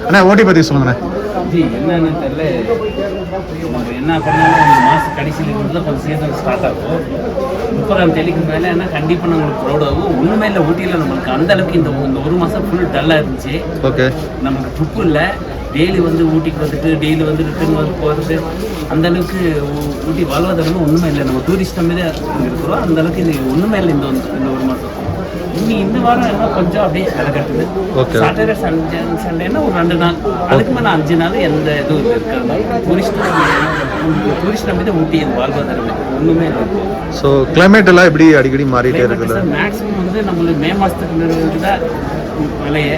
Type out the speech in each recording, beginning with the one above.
அண்ணா ஓட்டி பற்றி சொல்லுங்கண்ணே. ஜி என்னன்னு தெரியல, நம்ம என்ன பண்ணாலும் இந்த மாதம் கடைசியில் இருந்து தான் கொஞ்சம் சீசன் ஸ்டார்ட் ஆகும். 30ஆம் தேதிக்கு மேலே என்ன கண்டிப்பாக நம்மளுக்கு ப்ரௌட் ஆகும். ஒன்றுமே இல்லை, ஊட்டியில் நம்மளுக்கு அந்த அளவுக்கு இந்த ஒரு மாதம் ஃபுல் டல்லாக இருந்துச்சு. ஓகே, நமக்கு ட்ரிப்பு இல்லை, டெய்லி வந்து ஊட்டிக்கு வந்துட்டு டெய்லி வந்து ரிட்டர்ன் வந்து போகிறது, அந்த அளவுக்கு ஊட்டி வாழ்வாதாரமும் ஒன்றுமே இல்லை. நம்ம டூரிஸ்ட் மீது இருக்கிறோம், அந்த அளவுக்கு இது ஒன்றுமே இல்லை இந்த ஒரு மாதம். இந்த வாரம் என்ன கொஞ்சம் அப்படியே வேலை கட்டுது. சாட்டர்டே சண்டேன்னா ஒரு 2 நாள், அதுக்கு மேலே 5 நாள் எந்த இதுவும் இருக்காது. டூரிஸ்ட் மீது ஊட்டி இது வாழ்வாதாரமே ஒன்றுமே இல்லை. ஸோ கிளைமேட் எல்லாம் எப்படி அடிக்கடி மாறிட்டே இருக்குது? மேக்ஸிமம் வந்து நம்மளுக்கு மே மாதத்துக்கு தான் மழையே.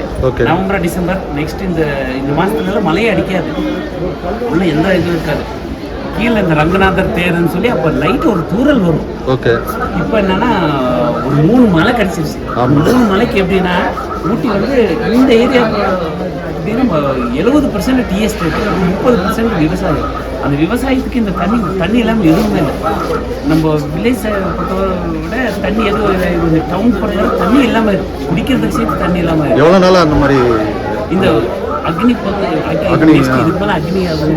நவம்பர் டிசம்பர் நெக்ஸ்ட் இந்த மாதத்துலலாம் மழையே அடிக்காது, உள்ள எந்த இதுவும் இருக்காது. கீழே இந்த ரங்கநாதர் தேர்ன்னு சொல்லி அப்போ லைட் ஒரு தூரல் வரும். ஓகே, இப்போ என்னன்னா ஒரு 3 மலை கிடச்சிருச்சு. 3 மலைக்கு எப்படின்னா ஊட்டி வந்து இந்த ஏரியா எப்படின்னா 70% டீ எஸ்டேட், 30% விவசாயம். அந்த விவசாயத்துக்கு இந்த தண்ணி இல்லாமல் எதுவுமே இல்லை. நம்ம வில்லேஜ் பொறுத்தவரை விட தண்ணி எதுவும் இந்த டவுன் பொறுத்தவரை தண்ணி இல்லாமல் குடிக்கிறதுக்கு சேர்த்து தண்ணி இல்லாமல் எவ்வளோ நாளாக அந்த மாதிரி இந்த அக்னி இதுக்கு மேலே அக்னி ஆகும்.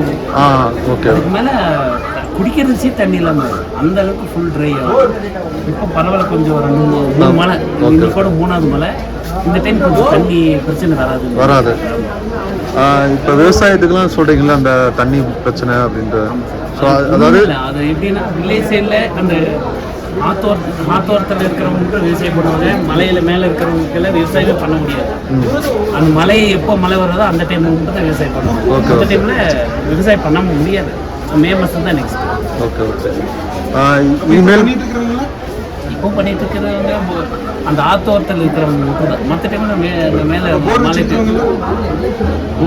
ஓகே, அதுக்கு மேலே குடிக்கிறது சேர்த்து தண்ணி இல்லாமல் அந்த அளவுக்கு ஃபுல் ட்ரை ஆகும். இப்போ பரவாயில்ல, கொஞ்சம் ஒரு 3 மலை, இன்னைக்கு கூட 3வது மலை. இந்த டைம் கொஞ்சம் தண்ணி பிரச்சனை வராது. இப்போ விவசாயத்துக்குலாம் சொல்கிறீங்களா அந்த தண்ணி பிரச்சனை அப்படின்ட்டு? ஸோ அதாவது அது எப்படின்னா வில்லேஜ் சைடில் அந்த ஆத்தோரத்தில் இருக்கிறவங்களுக்கு விவசாயம் பண்ணுவாங்க, மலையில் மேலே இருக்கிறவங்களுக்கெல்லாம் விவசாயமே பண்ண முடியாது. அந்த மலை எப்போ மழை வருதோ அந்த டைம் மட்டும் தான் விவசாயம் பண்ணுவாங்க. அந்த டைமில் விவசாயம் பண்ண முடியாது. மே மாதம் தான் நெக்ஸ்ட். ஓகே, இனிமேல் இப்போ பண்ணிட்டு இருக்கிறவங்க அந்த ஆத்தோரத்தில் இருக்கிறவங்க மட்டும் தான். மற்ற டைமில் மேலே மலை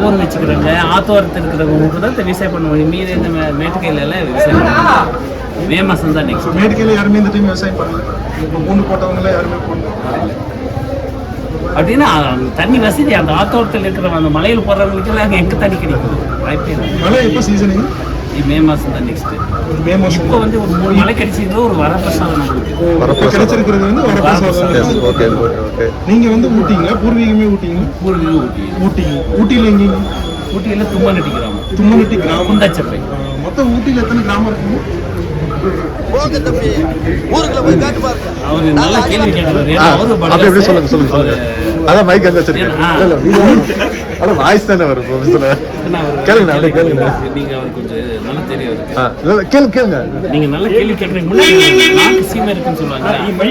ஊர் வச்சுக்கிறாங்க. ஆத்தோரத்தில் இருக்கிறவங்க மட்டும் தான் விவசாயம் பண்ணுவாங்க. மீது இந்த மேட்டுக்கையில எல்லாம் விவசாயம் பண்ணுவாங்க. மே மாதம் தான் நெக்ஸ்ட். மேட்டுக்கையில் யாருமே இந்த டைம் விவசாயம் பண்ணல. இப்போ பூண்டு போட்டவங்கள யாருமே அப்படின்னா தண்ணி வசதி அந்த ஆத்தோரத்தில் இருக்கிற அந்த மலையில் போடுறவங்களுக்கு அங்கே எங்கே தண்ணி கிடைக்கும் வாய்ப்பே இல்லை. மழை எப்போ சீசனிங்? மே மாதம் தான் நெக்ஸ்ட். மே மாதம் இப்போ வந்து ஒரு 3 மலை கிடைச்சிருந்தா ஒரு வரப்பிரசாதம் நம்மளுக்கு கிடைச்சிருக்கிறது வந்து வரப்பிரசாதம். ஓகே. நீங்கள் வந்து ஊட்டிங்களா? பூர்வீகமே ஊட்டிங்களா? ஊட்டியில் எங்கேங்க? ஊட்டியில் தும்மநட்டி கிராமம். தும்மநட்டி கிராமம், குந்தாச்சப்பை. மொத்தம் ஊட்டியில் எத்தனை கிராமம் இருக்குங்க? அவரு நல்ல கேள்வி கேட்கறாரு. அப்படி சொல்லுங்க. அதான் மைக் வந்து வச்சிருக்கேன். வாய்ஸ் தானே வரும். கேளுங்க. நீங்க அவர் கொஞ்சம் நல்லா தெரியும். கேளுங்க. நீங்க நல்ல கேள்வி கேட்கறீங்க. முன்னாடி 4 சீமை இருக்குன்னு சொல்லுவாங்க.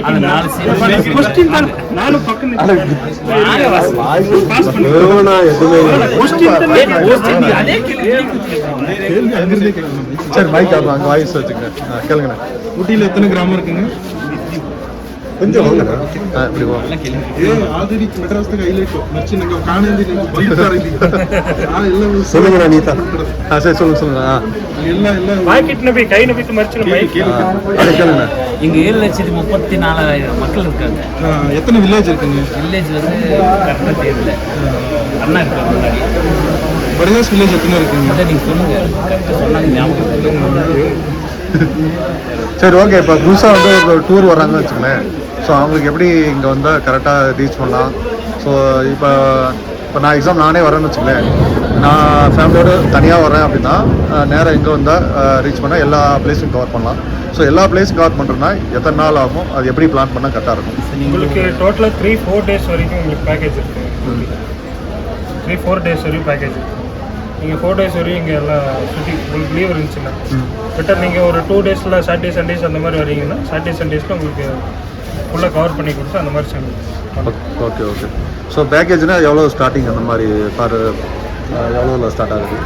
அந்த 4 சீமை நானும் பக்கம் அதே கேள்வி. சரி, மைக் அங்கே வாய்ஸ் வச்சுங்க. கேளுங்கண்ணா. ஊட்டியில் எத்தனை கிராமம் இருக்குங்க? கொஞ்சம் ஆல்ரெடி மெட்ராஸ்க்கு ஹைலைட் மச்சி நீங்க காணேந்தி சொல்லுங்க நீதா. சரி சொல்லுங்க. எல்லாம் மார்க்கெட் நபி கை நபி மர்ச்சி மைக் கேளுங்க. இங்க 7,34,000 மக்கள் இருக்காங்க. எத்தனை வில்லேஜ் இருக்குங்க? வில்லேஜ் வந்து கரெக்டாக தெரியல. அண்ணா இருக்காங்க முன்னாடி. பரிதாஸ் வில்லேஜ் எத்தனை இருக்குங்க? அதை நீங்கள் சொல்லுங்க, கரெக்டாக சொன்னாங்க ஞாபகம். சரி, ஓகே. இப்போ புதுசாக வந்து ஒரு டூர் வராங்கன்னு வச்சுக்கோங்களேன். ஸோ அவங்களுக்கு எப்படி இங்கே வந்தால் கரெக்டாக ரீச் பண்ணலாம்? ஸோ இப்போ நான் எக்ஸாம் நானே வரேன்னு வச்சுக்கோங்களேன். நான் ஃபேமிலியோடு தனியாக வரேன் அப்படின்னா நேராக இங்கே வந்தால் ரீச் பண்ணால் எல்லா பிளேஸும் கவர் பண்ணலாம். ஸோ எல்லா பிளேஸும் கவர் பண்ணுறதுனா எத்தனை நாள் ஆகும்? அது எப்படி பிளான் பண்ணால் கரெக்டாக இருக்கும்? உங்களுக்கு டோட்டலாக 3-4 டேஸ் வரைக்கும் உங்களுக்கு பேக்கேஜ் இருக்குது. 3-4 டேஸ் வரைக்கும் பேக்கேஜ் இருக்குது. நீங்கள் 4 டேஸ் வரையும் இங்கே எல்லாம் சுற்றி உங்களுக்கு லீவ் இருந்துச்சுன்னா பெட்டர். நீங்கள் ஒரு 2 டேஸில் சாட்டர்டே சண்டேஸ் அந்த மாதிரி வரீங்கன்னா சாட்டர்டே சண்டேஸில் உங்களுக்கு ஃபுல்லாக கவர் பண்ணி கொடுத்து அந்த மாதிரி ஓகே. ஸோ பேக்கேஜ்னால் எவ்வளோ ஸ்டார்டிங்? அந்த மாதிரி ஃபார் எவ்வளோ ஸ்டார்ட் ஆகுது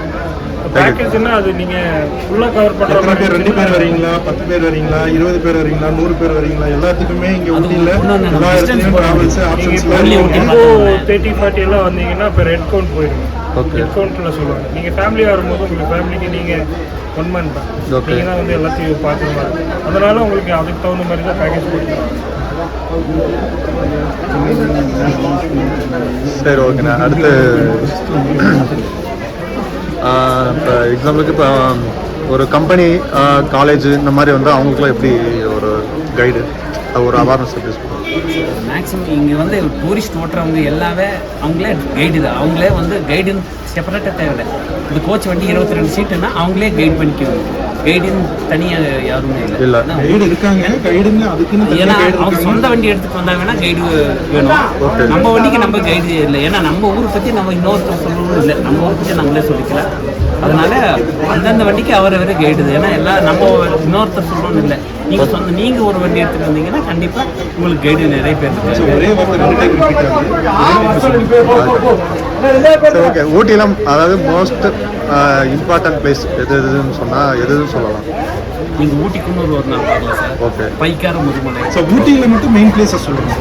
பேக்கேஜ்னா? அது நீங்கள் ஃபுல்லாக கவர் பண்ணுற மாதிரி 2 பேர் வரீங்களா, 10 பேர் வரீங்களா, 20 பேர் வரீங்களா, 100 பேர் வரீங்களா? எல்லாத்துக்குமே இங்கே ஊட்டியில் எல்லா இடத்துலையும் ட்ராவல்ஸ் ஆப்ஷன்ஸ். 30-40 எல்லாம் வந்தீங்கன்னா இப்போ ரெட் கவுண்ட் போயிடுங்க. ரெட் கவுண்ட்டில் சொல்லுவாங்க. நீங்கள் ஃபேமிலியாக வரும்போது உங்களுக்கு ஃபேமிலிக்கு நீங்கள் 1 மந்த் தான். நீங்கள் தான் வந்து எல்லாத்தையும் பார்க்குற மாதிரி. அதனால உங்களுக்கு அதுக்கு தகுந்த மாதிரி தான் பேக்கேஜ் கொடுக்குறாங்க. சரி, ஓகேண்ணா. அடுத்து இப்போ எக்ஸாம்பிளுக்கு இப்போ ஒரு கம்பெனி காலேஜ் இந்த மாதிரி வந்து அவங்களுக்குலாம் எப்படி ஒரு கைடு? ஒரு அவேர்னஸ் எப்படி சொல்லுவாங்க? மேக்ஸிமம் இங்கே வந்து டூரிஸ்ட் ஓட்டுறவங்க எல்லாமே அவங்களே கைடு தான். அவங்களே வந்து கைடுன்னு செப்பரேட்டாக தேவையில்லை. இந்த கோச் வண்டி 22 சீட்டுன்னா அவங்களே கைட் பண்ணிக்குவாங்க. கைடுன்னு தனியாக யாருமே இல்லை. இல்லை. கைடு இருக்காங்க, கைடுங்க அதுக்குன்னு ஏன்னா தனியா கைடு அவங்க இருக்காங்க. சொந்த வண்டி எடுத்துட்டு வந்தாங்கன்னா கைடு வேணும். Okay. நம்ம வண்டிக்கு நம்ம கைடு இல்லை. ஏன்னா நம்ம ஊரை பற்றி நம்ம இன்னொருத்தர் சொல்லணும் இல்லை. நம்ம ஊரை பற்றி நம்மளே சொல்லிக்கலாம். அதனால அந்தந்த வண்டிக்கு அவரவரே கைடு. ஏன்னா எல்லாம் நம்ம இன்னொருத்தர் சொல்லணும்னு இல்லை. நீங்கள் ஒரு வண்டி எடுத்துட்டு வந்தீங்கன்னா கண்டிப்பாக உங்களுக்கு கைடு நிறைய பேர் இருக்காங்க. ஒரே வார்த்தை ரெண்டு டைம் சரி, ஓகே. ஊட்டியில் அதாவது மோஸ்ட் இம்பார்ட்டன்ட் பிளேஸ் எதுன்னு சொன்னால் எதுன்னு சொல்லலாம்? நீங்கள் ஊட்டிக்குன்னு ஒரு நாள் வரல சார். ஓகே. பைக்கார முதுமலை, ஸோ ஊட்டியில் மட்டும் மெயின் பிளேஸை சொல்லுங்க.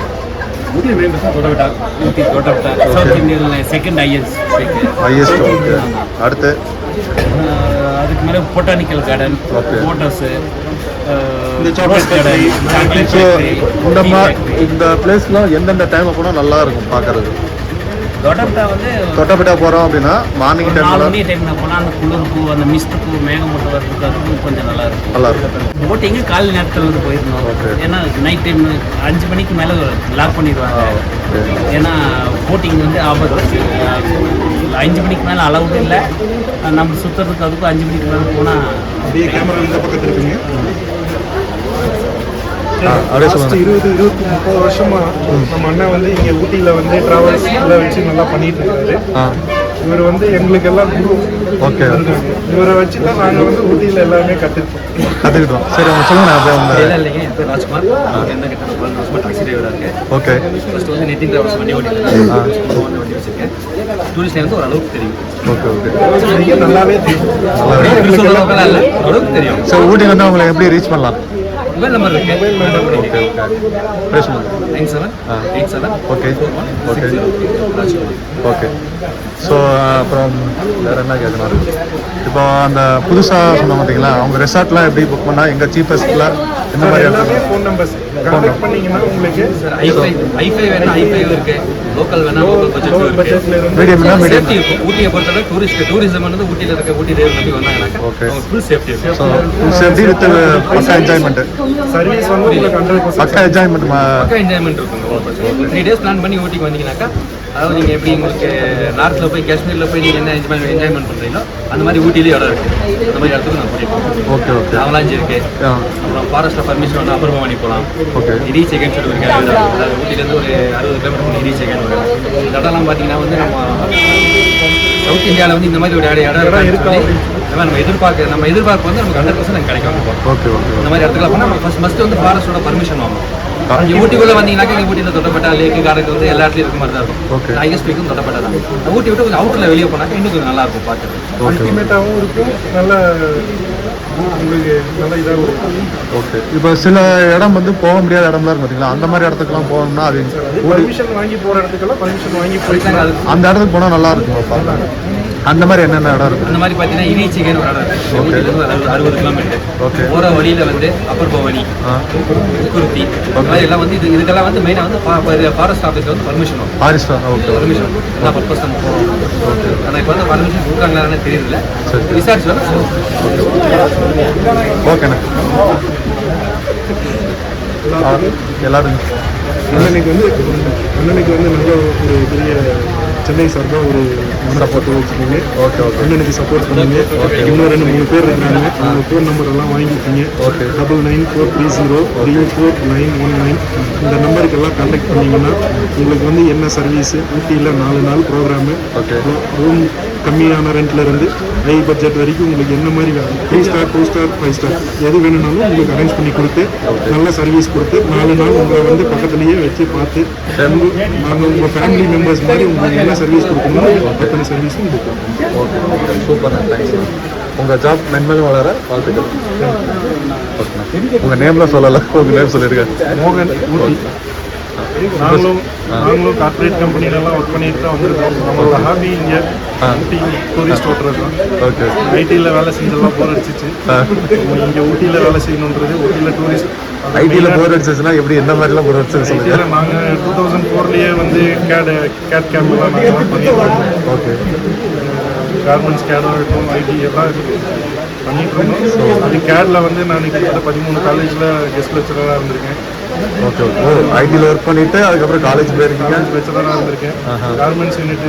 ஊட்டி மெயின் தொட்டவிட்டா, ஊட்டி தொட்டவிட்டா, south Indian second highest. Okay. அடுத்து அதுக்கு மேலே பொட்டானிக்கல் கார்டன், Okay. ஃபோட்டோஸு, இந்த chocolate factory, chocolate so factory. இந்த பிளேஸ்லாம் எந்தெந்த டைமில் போனால் நல்லா இருக்கும் பார்க்கறது? தொட்டவிட்டா வந்து தொட்டப்பட்டா போகிறோம் அப்படின்னா மார்னிங் 4 டைமில் மணி டைமில் போனால் அந்த குளிருக்கு, அந்த மிஸ்ட்டுக்கு, மேகமூட்டம் வர்றதுக்கு அதுக்கும் கொஞ்சம் நல்லா இருக்கும். நல்லா இருக்கும். போட்டிங்கு காலை நேரத்தில் வந்து போயிருந்தோம். Okay. ஏன்னா நைட் டைம் 5 மணிக்கு மேலே லாக் பண்ணிடுவாங்க. Okay. ஏன்னா போட்டிங் வந்து ஆபத்து. 5 மணிக்கு மேலே அளவுடு இல்லை. நம்ம சுற்றுறதுக்கு அதுக்கும் 5 மணிக்கு மேலே போனால் அப்படியே கேமரா இந்த பக்கத்தில் இருக்குங்க. அப்படியே லாஸ்ட் சொல்லுங்கள். 20-30 வருஷமா நம்ம அண்ணன் வந்து இங்கே ஊட்டியில் வந்து டிராவல்ஸ் எல்லாம் வச்சு நல்லா பண்ணிட்டு இருக்காரு. இவர் வந்து எங்களுக்கு எல்லாம் குரு. ஓகே. இவரை வச்சு தான் நாங்கள் வந்து ஊட்டியில் எல்லாமே கற்றுக்கிட்டோம். சரி, அவங்க சொல்லுங்கள். அப்படியே அவங்க இல்லைங்க, என் பேர் ராஜ்குமார். என்ன கிட்ட 12 வருஷமா டாக்ஸி டிரைவராக இருக்கேன். ஓகே. ஃபர்ஸ்ட் வந்து நெட்டிங் டிராவல்ஸ் வண்டி ஓட்டிருக்கேன். வண்டி வச்சிருக்கேன். டூரிஸ்ட் வந்து ஓரளவுக்கு தெரியும். ஓகே. ஓகே. நல்லாவே தெரியும். டூரிஸ்ட் அளவுக்குலாம் இல்லை, ஓரளவுக்கு தெரியும். ஸோ ஊட்டி வந்து அவங்களை எப்படி ரீச் பண்ணலாம்? மொபைல் நம்பர் இருக்கு. ஓகே. பேசணும். 9787 okay. Okay. Rajkumar. Okay. So அப்புறம் வேறு என்ன கேட்கணும்? இப்போ அந்த புதுசாக சொன்ன பார்த்தீங்களா, அவங்க ரெசார்ட்லாம் எப்படி புக் பண்ணால் எங்கள் சீப்பஸ்ட்டில் இந்த மாதிரி எல்லாமே இடத்துல? ஃபோன் நம்பர்ஸ் கான்டாக்ட் பண்ணீங்கன்னா உங்களுக்கு சார் ஐஃபை வேணா ஐஃபை இருக்கு, லோக்கல் வேணா லோக்கல் பட்ஜெட் இருக்கு. பட்ஜெட்ல இருந்து மீடியம்னா மீடியம். சேஃப்டி இருக்கும். ஊட்டியை பொறுத்தவரை டூரிசம் வந்து ஊட்டியில் இருக்க ஊட்டி டிரைவர் நம்பி வந்தாங்கன்னாக்கா Okay. ஃபுல் சேஃப்டி இருக்கும். ஸோ சேஃப்டி வித் பக்கா என்ஜாய்மெண்ட்டு. சர்வீஸ் வந்து உங்களுக்கு 100% பக்கா என்ஜாய்மெண்ட். பக்கா என்ஜாய்மெண்ட் இருக்கும். 3 டேஸ் பிளான் பண்ணி ஊட்டிக்கு வந்தீங்கன்னாக்கா, அதாவது நீங்கள் எப்படி உங்களுக்கு நார்த்தில் போய் காஷ்மீரில் போய் நீங்கள் என்ன என்ஜாய்மெண்ட் பண்ணுறீங்களோ அந்த மாதிரி ஊட்டிலேயே இடம் இருக்குது. அந்த மாதிரி இடத்துக்கு நான் கூட்டிகிட்டு ஓகே. ஓகே. அவலாஞ்சி இருக்குது. அப்புறம் ஃபாரஸ்ட்டில் பர்மிஷன் வேணும், அபர்பவானி போகலாம். ஓகே. இடி செகண்ட் சொல்லி ஒரு கேள்வி தான். அதாவது ஊட்டிலேருந்து ஒரு 60 கிலோமீட்டர் இடி செகண்ட் வரும். இந்த இடம்லாம் பார்த்தீங்கன்னா வந்து நம்ம சவுத் இந்தியாவில் வந்து இந்த மாதிரி ஒரு இடம் இருக்கு. நம்ம எதிர்பார்ப்பு வந்து நமக்கு 100% கிடைக்காம போகும். ஓகே. ஓகே. இந்த மாதிரி இடத்துல போனால் நம்ம ஃபஸ்ட்டு வந்து ஃபாரஸ்ட்டோட பர்மிஷன் வாங்கணும். இங்கே ஊட்டிக்குள்ளே வந்தீங்கன்னாக்கா இங்கே ஊட்டியில் தொட்டப்பட்டா லேக்கு காரக்கு வந்து எல்லா இடத்துலையும் இருக்க மாதிரி தான் இருக்கும். Okay. ஹையஸ்ட் பீக்கும் தொட்டப்பட்டா தான். ஊட்டி விட்டு கொஞ்சம் அவுட்டில் வெளியே போனாக்கா இன்னும் கொஞ்சம் நல்லா இருக்கும் பார்க்குறது. அல்டிமேட்டாகவும் இருக்கும். நல்ல உங்களுக்கு நல்ல இதாகவும் இருக்கும். ஓகே. இப்போ சில இடம் வந்து போக முடியாத இடம்லாம் இருக்கு பார்த்தீங்களா, அந்த மாதிரி இடத்துக்குலாம் போகணும்னா அது பர்மிஷன் வாங்கி போகிற இடத்துக்கெல்லாம் பர்மிஷன் வாங்கி போயிட்டாங்க. அது அந்த இடத்துக்கு போனால் நல்லா இருக்கும் பார்க்கலாம். அந்த மாதிரி என்னென்ன இடம் இருக்குது? அந்த மாதிரி பார்த்தீங்கன்னா இடி சிக்கன் ஒரு இடம் இருக்குது. ஊட்டிலேருந்து ஒரு 60 கிலோமீட்டர். Okay. போகிற வழியில் வந்து அப்பர் பவானி, குருத்தி, இந்த மாதிரி எல்லாம் வந்து இதுக்கெல்லாம் வந்து மெயினாக வந்து ஃபாரஸ்ட் ஆஃபீஸில் வந்து பர்மிஷன் வாங்கும். ஹாரிஸ்டா. ஓகே. பர்மிஷன் என்ன பர்பஸ் நம்ம போகிறோம். ஆனால் இப்போ வந்து பர்மிஷன் கொடுக்குறாங்களான்னு தெரியல. சரி. விசாரிச்சு வேணா ஓகேண்ணா. எல்லாரும் அண்ணனுக்கு வந்து நல்ல ஒரு பெரிய சென்னை சார்பாக ஒரு சப்போர்ட் வச்சுக்கோங்க. ஓகே. ஓகே. அண்ணனுக்கு சப்போர்ட் பண்ணுங்க. இன்னும் 2-3 பேர் இருக்காங்க. அவங்க ஃபோன் நம்பர் எல்லாம் வாங்கிக்கிங்க. Okay. 9943039919 இந்த நம்பருக்கெல்லாம் கான்டாக்ட் பண்ணிங்கன்னா உங்களுக்கு வந்து என்ன சர்வீஸு ஊட்டியில் 4 நாள் ப்ரோக்ராமு, Okay. ரூம் கம்மியான ரெண்ட்ல இருந்து ஹை பட்ஜெட் வரைக்கும் உங்களுக்கு என்ன மாதிரி 3 ஸ்டார் 2 ஸ்டார் 5 ஸ்டார் எது வேணும்னாலும் உங்களுக்கு அரேஞ்ச் பண்ணி கொடுத்து நல்ல சர்வீஸ் கொடுத்து 4 நாள் உங்களை வந்து பக்கத்துலேயே வச்சு பார்த்து நாங்கள் உங்கள் ஃபேமிலி மெம்பர்ஸ் மாதிரி உங்களுக்கு என்ன சர்வீஸ் கொடுக்கணும் அத்தனை சர்வீஸும் கொடுப்போம். ஓகே. சூப்பர்ண்ணா. தேங்க்ஸ். உங்கள் ஜாப் மென்மேலும் வளர வாழ்த்துக்கள். ஓகேண்ணா. உங்கள் நேம்லாம் சொல்லலை, உங்கள் நேம் சொல்லியிருக்கேன். மோகன் ஊட்டி. நாங்களும் கார்பரேட் கம்பெனிலலாம் ஒர்க் பண்ணிட்டு தான் வந்திருக்கோம். நம்மளோட ஹாபி இங்கே ஊட்டி டூரிஸ்ட் ஓட்டுறது தான். ஓகே. ஐடியில் வேலை செஞ்செல்லாம் போர் அடிச்சிச்சு. இங்கே ஊட்டியில் வேலை செய்யணுன்றது ஊட்டியில் டூரிஸ்ட் ஐடியில் போர் அடிச்சிச்சுன்னா எப்படி என்ன மாதிரிலாம் போர் அடிச்சு சொல்லுங்கள். ஐடியில் நாங்கள் 2004 வந்து கேட் கேம்ப்லாம் நாங்கள் பண்ணியிருக்கோம். ஓகே. கார்மெண்ட்ஸ் கேடாக இருக்கும், ஐடி எல்லாம் பண்ணிட்டு இருந்தோம். அது கேடில் வந்து நான் கிட்டத்தட்ட 13 காலேஜில் கெஸ்ட் லெக்சராக இருந்திருக்கேன். Okay okay. ஓ ஐடியில் ஒர்க் பண்ணிவிட்டு அதுக்கப்புறம் காலேஜ் போயிருக்கீங்க. பேச்சுலராக இருந்திருக்கேன். ஆஹா. கார்மெண்ட்ஸ் யூனிட்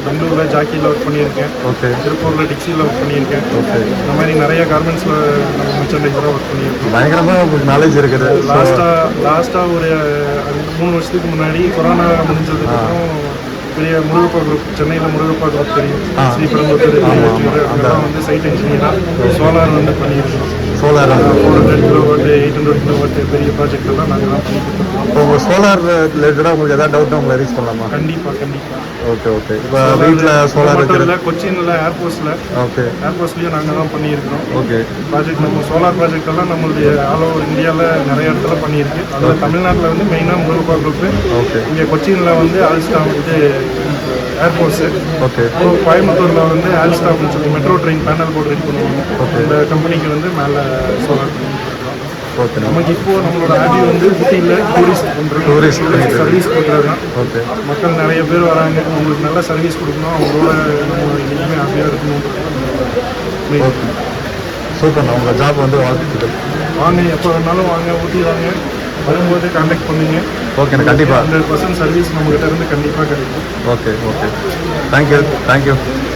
பெங்களூரில் ஜாக்கியில் ஒர்க் பண்ணியிருக்கேன். ஓகே திருப்பூரில் டிக்ஸியில் ஒர்க் பண்ணியிருக்கேன். ஓகே. இந்த மாதிரி நிறைய கார்மெண்ட்ஸில் நம்ம மெர்ச்சன்டைஸராக ஒர்க் பண்ணியிருக்கோம். பயங்கரமாக உங்களுக்கு நாலேஜ் இருக்குது. லாஸ்ட்டாக ஒரு 3 வருஷத்துக்கு முன்னாடி கொரோனா முடிஞ்சதுக்கப்புறம் பெரிய முருகப்பா குரூப், சென்னையில் முருகப்பா குரூப் தெரியும், ஸ்ரீபெரும்புத்தூர், அதெல்லாம் வந்து சைட் இன்ஜினியராக சோலார் வந்து பண்ணியிருக்கோம். சோலார் 400 கிலோவாட் 800 கிலோவாட் பெரிய ப்ராஜெக்ட் எல்லாம் நாங்கள் தான் பண்ணி கொடுத்துருக்கோம். இப்போ உங்கள் சோலார் ரிலேட்டடாக உங்களுக்கு எதாவது டவுட் உங்களை ரீச் பண்ணலாமா? கண்டிப்பாக. Okay okay. இப்போ வீட்டில் சோலார் மட்டும் வைக்கிறது. இல்லை, கொச்சினில் ஓகே ஏர்போர்ட்ஸ்லேயும் நாங்கள் தான் பண்ணியிருக்கிறோம். ஓகே ப்ராஜெக்ட் நம்ம சோலார் ப்ராஜெக்ட் எல்லாம் நம்மளுடைய ஆல் ஓவர் இந்தியாவில் நிறைய இடத்துல பண்ணியிருக்கு. அதில் தமிழ்நாட்டில் வந்து மெயினாக முருகப்பா குரூப்பு, ஓகே இங்கே கொச்சினில் வந்து ஆல்ஸ்டா வந்து ஏர்போர்ட்ஸு, ஓகே அப்புறம் கோயம்புத்தூரில் வந்து ஆல்ஸ்டாப்னு சொல்லி metro train panel board ready பண்ணுவாங்க. இந்த கம்பெனிக்கு வந்து மேலே சோலார் ஓகே. நமக்கு இப்போ நம்மளோட ஹாபி வந்து ஊட்டியில் டூரிஸ்ட் சர்வீஸ் கொடுக்குறது தான். ஓகே மக்கள் நிறைய பேர் வராங்க, அவங்களுக்கு நல்ல சர்வீஸ் கொடுக்கணும், அவங்களோட நம்ம என்றைக்குமே ஹாப்பியாக இருக்கணும். Okay super. உங்கள் ஜாப் வந்து வாழ்த்துக்கள். வாங்க, எப்போ வேணாலும் வாங்க, ஊட்டி வாங்க, வரும்போது கான்டாக்ட் பண்ணுங்க. ஓகே கண்டிப்பாக. 100% சர்வீஸ் நம்மகிட்ட இருந்து கண்டிப்பாக கிடைக்கும். Okay okay. தேங்க்யூ.